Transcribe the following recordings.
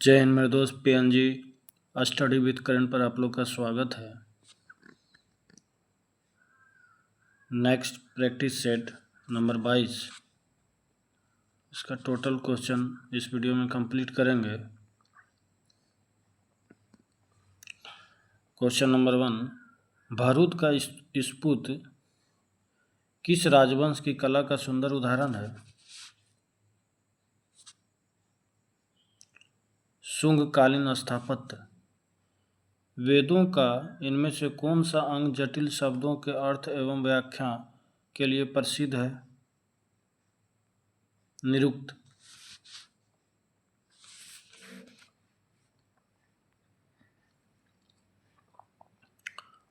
जय हिंद मेरे दोस्त PNG स्टडी विद करंट पर आप लोग का स्वागत है। नेक्स्ट प्रैक्टिस सेट नंबर 22, इसका टोटल क्वेश्चन इस वीडियो में कंप्लीट करेंगे। क्वेश्चन नंबर 1, भरूच का स्फूत किस राजवंश की कला का सुंदर उदाहरण है? शुंगकालीन स्थापत्य। वेदों का इनमें से कौन सा अंग जटिल शब्दों के अर्थ एवं व्याख्या के लिए प्रसिद्ध है? निरुक्त।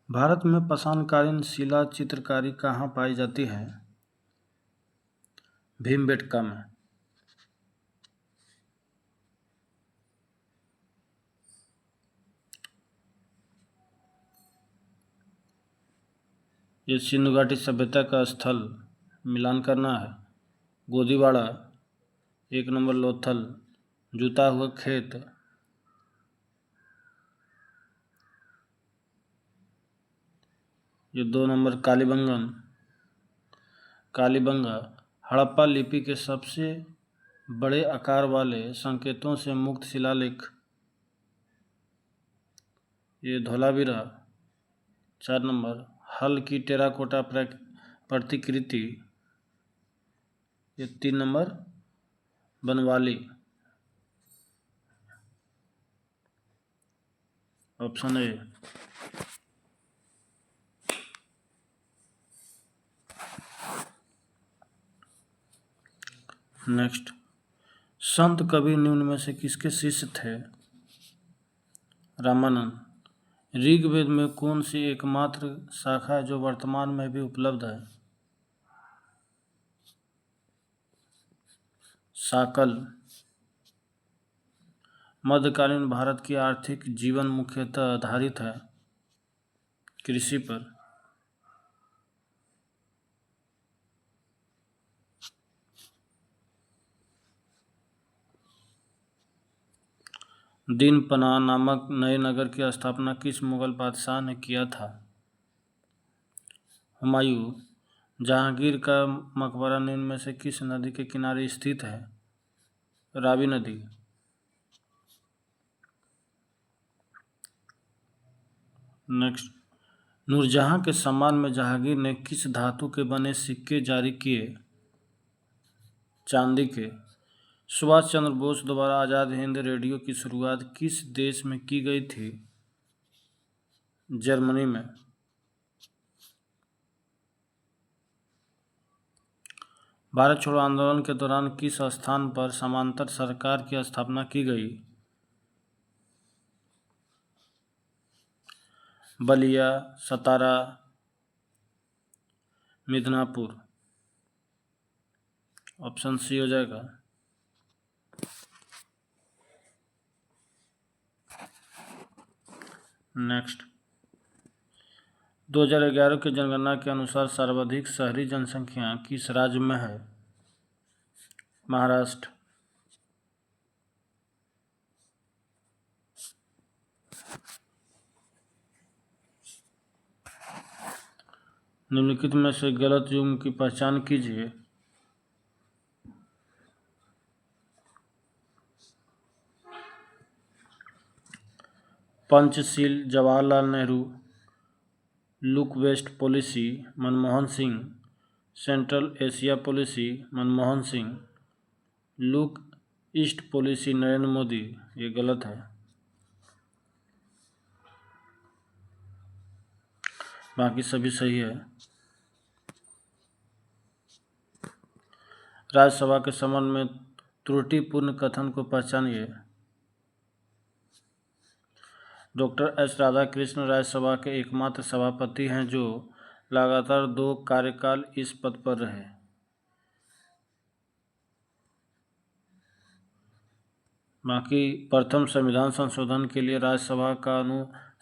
भारत में पाषाणकालीन शिला चित्रकारी कहाँ पाई जाती है? भीमबेटका में। ये सिंधु घाटी सभ्यता का स्थल मिलान करना है। गोदीवाड़ा, 1 नंबर लोथल, जुता हुआ खेत, ये 2 नंबर कालीबंगा हड़प्पा लिपि के सबसे बड़े आकार वाले संकेतों से मुक्त शिलालेख, ये धोलावीरा। 4 नंबर हल की टेराकोटा प्रतिकृति, ये 3 number Banawali, option A. Next, संत कवि निम्न में से किसके शिष्य थे? रामानंद। ऋग्वेद में कौन सी एकमात्र शाखा है जो वर्तमान में भी उपलब्ध है? शाकल। मध्यकालीन भारत की आर्थिक जीवन मुख्यतः आधारित है कृषि पर। दीनपनाह नामक नए नगर की स्थापना किस मुगल बादशाह ने किया था? हुमायूं। जहांगीर का मकबरा निम्न में से किस नदी के किनारे स्थित है? रावी नदी। नेक्स्ट, नूरजहां के सम्मान में जहांगीर ने किस धातु के बने सिक्के जारी किए? चांदी के। सुभाष चंद्र बोस द्वारा आज़ाद हिंद रेडियो की शुरुआत किस देश में की गई थी? जर्मनी में। भारत छोड़ो आंदोलन के दौरान किस स्थान पर समांतर सरकार की स्थापना की गई? बलिया, सतारा, मिदनापुर, ऑप्शन सी हो जाएगा। नेक्स्ट, 2011 की जनगणना के अनुसार सर्वाधिक शहरी जनसंख्या किस राज्य में है? महाराष्ट्र। निम्नलिखित में से गलत युग्म की पहचान कीजिए। Panchsheel Jawaharlal Nehru, look west policy Manmohan Singh, central Asia policy Manmohan Singh, look east policy Narendra Modi, ये गलत है। बाकी सभी सही है। राज्यसभा के संबंध में त्रुटिपूर्ण कथन को पहचानिए। डॉक्टर एस राधाकृष्ण राज्यसभा के एकमात्र सभापति हैं जो लगातार 2 कार्यकाल इस पद पर रहे। बाकी प्रथम संविधान संशोधन के लिए राज्यसभा का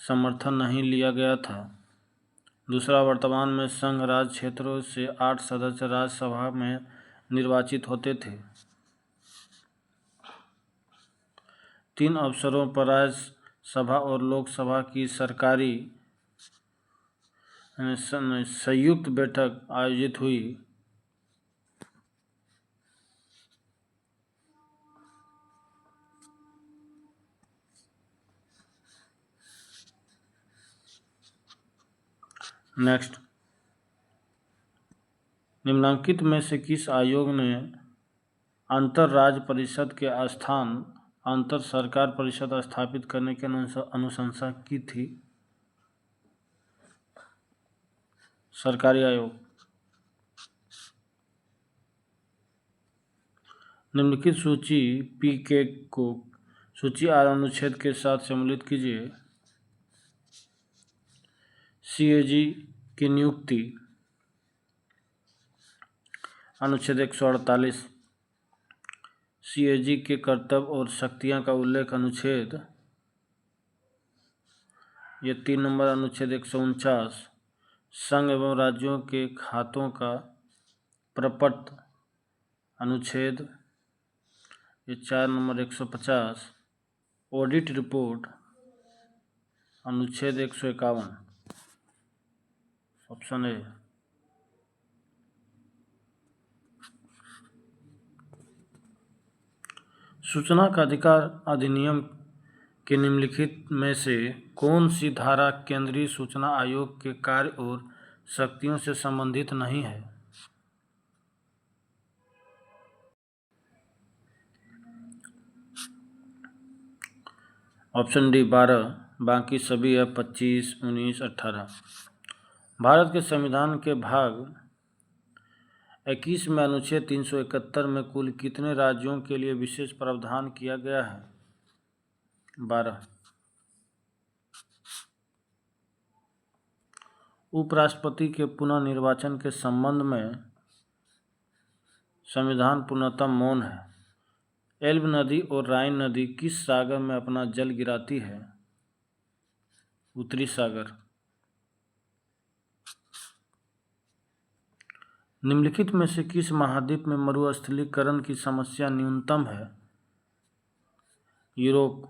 समर्थन नहीं लिया गया था। दूसरा, वर्तमान में संघ राज्य क्षेत्रों से 8 सदस्य राज्यसभा में निर्वाचित होते थे। 3 अवसरों पर राज्यसभा और लोकसभा की सरकारी संयुक्त बैठक आयोजित हुई। नेक्स्ट, निम्नलिखित में से किस आयोग ने अंतर राज्य परिषद के स्थान अंतर सरकार परिषद स्थापित करने की अनुशंसा की थी? सरकारी आयोग। निम्नलिखित सूची पी को सूची आर अनुच्छेद के साथ सम्मिलित कीजिए। सीएजी की नियुक्ति अनुच्छेद 148। सीएजी के कर्तव्य और शक्तियां का उल्लेख अनुच्छेद 3 नंबर अनुच्छेद 149। संघ एवं राज्यों के खातों का प्रपत्र अनुच्छेद 4 नंबर 150। ऑडिट रिपोर्ट अनुच्छेद 151। Option A. सूचना का अधिकार अधिनियम के निम्नलिखित में से कौन सी धारा केंद्रीय सूचना आयोग के कार्य और शक्तियों से संबंधित नहीं है? ऑप्शन डी 12, बाकी सभी है 25, 19, 18। भारत के संविधान के भाग 21 में अनुच्छेद 371 में कुल कितने राज्यों के लिए विशेष प्रावधान किया गया है? 12। उपराष्ट्रपति के पुनः निर्वाचन के संबंध में संविधान पूर्णतः मौन है। एल्ब नदी और राइन नदी किस सागर में अपना जल गिराती है? उत्तरी सागर। निम्नलिखित में से किस महाद्वीप में मरुस्थलीकरण की समस्या न्यूनतम है? यूरोप।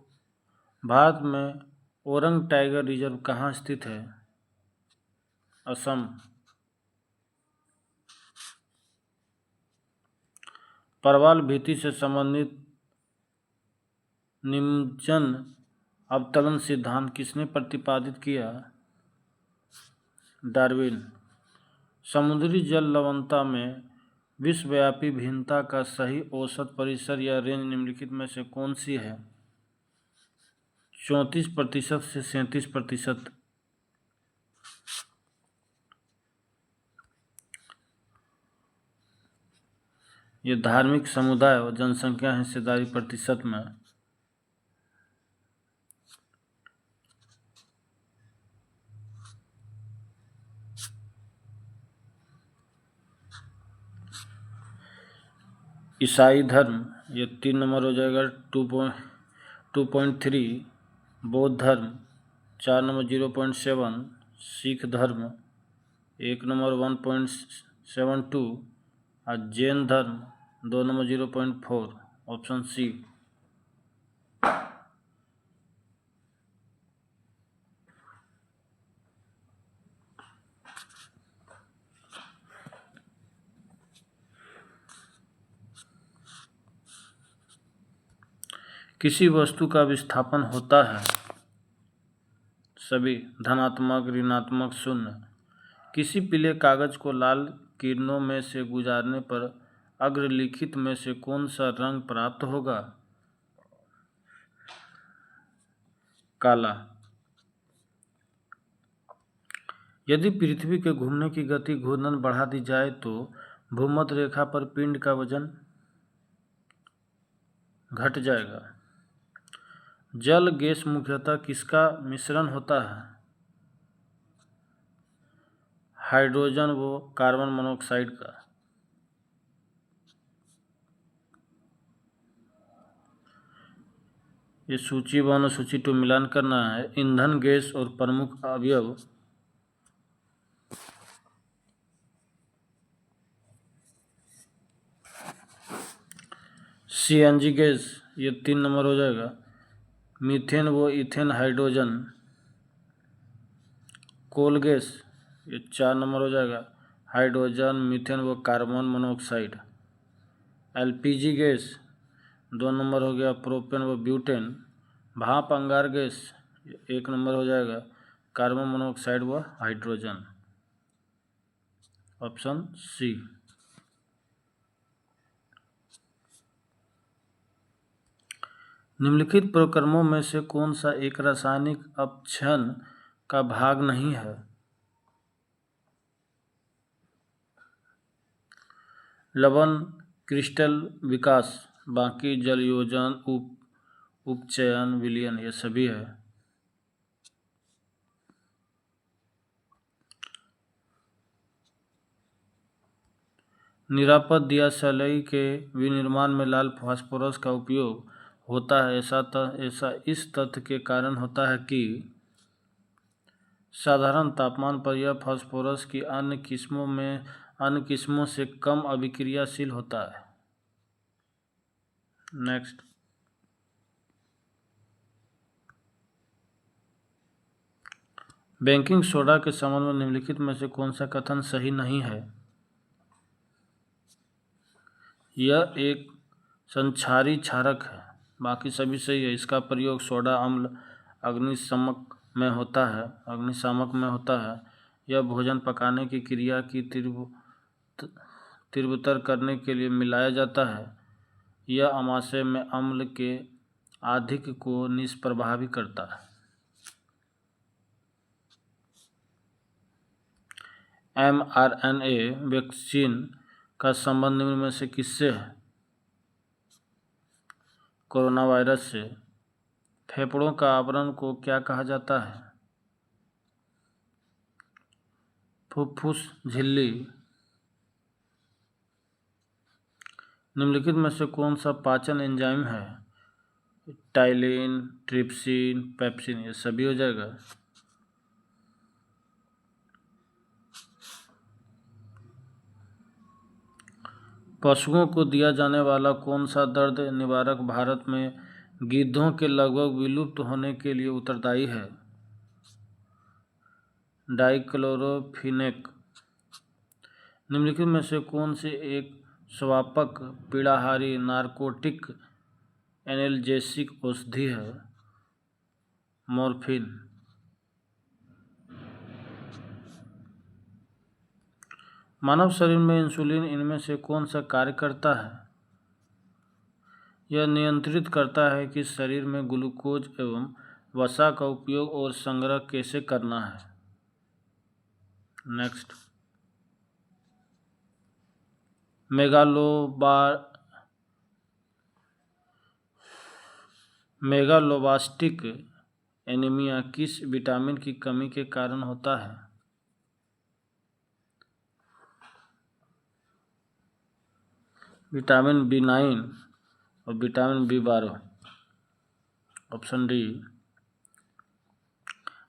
भारत में ओरंग टाइगर रिजर्व कहाँ स्थित है? असम। परवाल भीति से संबंधित निमज्जन अवतरण सिद्धांत किसने प्रतिपादित किया? डार्विन। समुद्री जल लवणता में विश्वव्यापी भिन्नता का सही औसत परिसर या रेंज निम्नलिखित में से कौन सी है? 34% से 37%। ये धार्मिक समुदाय और जनसंख्या हिस्सेदारी प्रतिशत में। ईसाई धर्म ये 3 नंबर हो जाएगा 2.3। बौद्ध धर्म 4 नंबर 0.7। सिख धर्म 1 नंबर 1.72 और जैन धर्म 2 नंबर 0.4। Option C. किसी वस्तु का विस्थापन होता है सभी धनात्मक, ऋणात्मक, शून्य। किसी पीले कागज को लाल किरणों में से गुजारने पर अग्रलिखित में से कौन सा रंग प्राप्त होगा? काला। यदि पृथ्वी के घूमने की गति घूर्णन बढ़ा दी जाए तो भूमध्य रेखा पर पिंड का वजन घट जाएगा। जल गैस मुख्यतः किसका मिश्रण होता है? हाइड्रोजन व कार्बन मोनोऑक्साइड का। ये सूची 1 और सूची 2 मिलान करना है। ईंधन गैस और प्रमुख अवयव सीएनजी गैस ये 3 नंबर हो जाएगा। मीथेन व इथेन हाइड्रोजन। कोल गैस, ये 4 नंबर हो जाएगा, हाइड्रोजन, मीथेन व carbon monoxide. LPG gas 2 number हो गया, प्रोपेन व ब्यूटेन। भाप अंगार गैस 1 नंबर हो जाएगा, कार्बन मोनोऑक्साइड व हाइड्रोजन। Option C. निम्नलिखित प्रक्रमों में से कौन सा एक रासायनिक अपक्षय का भाग नहीं है? लवण क्रिस्टल विकास, बाकी जलयोजन, उपचयन, विलयन, ये सभी है। निरापद दियासलाई के विनिर्माण में लाल फास्फोरस का उपयोग होता है। ऐसा इस तथ्य के कारण होता है कि साधारण तापमान पर यह फास्फोरस की अन्य किस्मों से कम अभिक्रियाशील होता है। नेक्स्ट, बेकिंग सोडा के संबंध में निम्नलिखित में से कौन सा कथन सही नहीं है? यह एक संक्षारी क्षारक है, बाकी सभी सही है। इसका प्रयोग सोडा अम्ल अग्निशामक में होता है। यह भोजन पकाने की क्रिया की तीव्रतर करने के लिए मिलाया जाता है। यह आमाशय में अम्ल के आधिक्य को निष्प्रभावी करता है। mRNA वैक्सीन का संबंध निम्न में से किससे है? कोरोना वायरस से। फेफड़ों का आवरण को क्या कहा जाता है? फुफ्फुस झिल्ली। निम्नलिखित में से कौन सा पाचन एंजाइम है? टाइलिन, ट्रिप्सिन, पेप्सिन, ये सभी हो जाएगा। पशुओं को दिया जाने वाला कौन सा दर्द निवारक भारत में गिद्धों के लगभग विलुप्त होने के लिए उत्तरदायी है? डाइक्लोरोफिनेक। निम्नलिखित में से कौन से एक स्वापक पीड़ाहारी नार्कोटिक एनाल्जेसिक औषधि है? मॉर्फिन। मानव शरीर में इंसुलिन इनमें से कौन सा कार्य करता है? यह नियंत्रित करता है कि शरीर में ग्लूकोज एवं वसा का उपयोग और संग्रह कैसे करना है। नेक्स्ट, मेगालोबास्टिक एनीमिया किस विटामिन की कमी के कारण होता है? विटामिन B9 और विटामिन B12। Option D.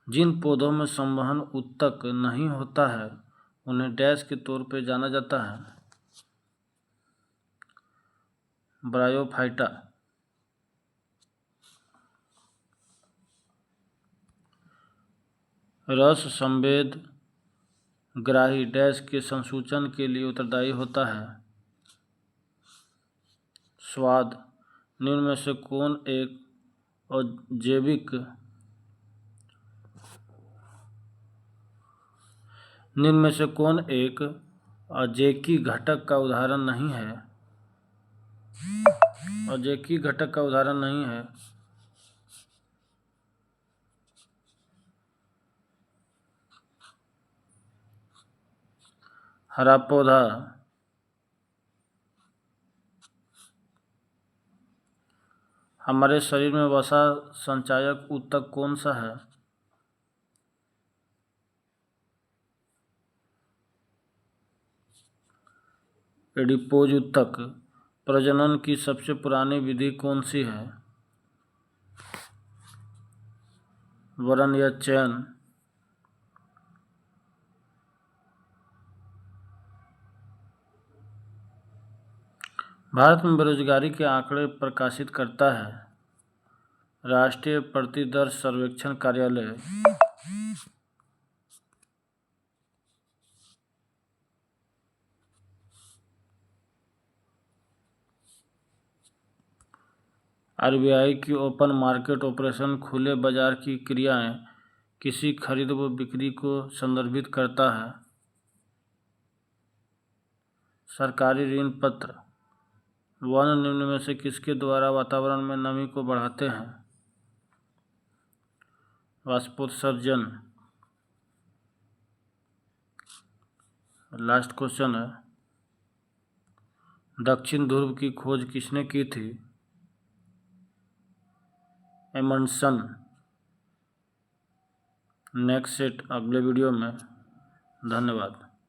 जिन पौधों में संवहन ऊतक नहीं होता है उन्हें डैश के तौर पर जाना जाता है? ब्रायोफाइटा। रस संवेद ग्राही डैश के संसूचन के लिए उत्तरदायी होता है? स्वाद। निम्न में से कौन एक अजैकी घटक का उदाहरण नहीं है? अजैकी घटक का उदाहरण नहीं है। हरा पौधा। हमारे शरीर में वसा संचायक ऊतक कौन सा है? एडिपोज ऊतक। प्रजनन की सबसे पुरानी विधि कौन सी है? वरण या चयन। भारत में बेरोजगारी के आंकड़े प्रकाशित करता है? राष्ट्रीय प्रतिदर सर्वेक्षण कार्यालय आरबीआई की ओपन मार्केट ऑपरेशन खुले बाजार की क्रियाएं किसी खरीद व बिक्री को संदर्भित करता है। सरकारी ऋण पत्र वन निम्न में से किसके द्वारा वातावरण में नमी को बढ़ाते हैं? वाष्पोत्सर्जन। लास्ट क्वेश्चन है, दक्षिण ध्रुव की खोज किसने की थी? एमंडसन। नेक्स्ट सेट अगले वीडियो में। धन्यवाद।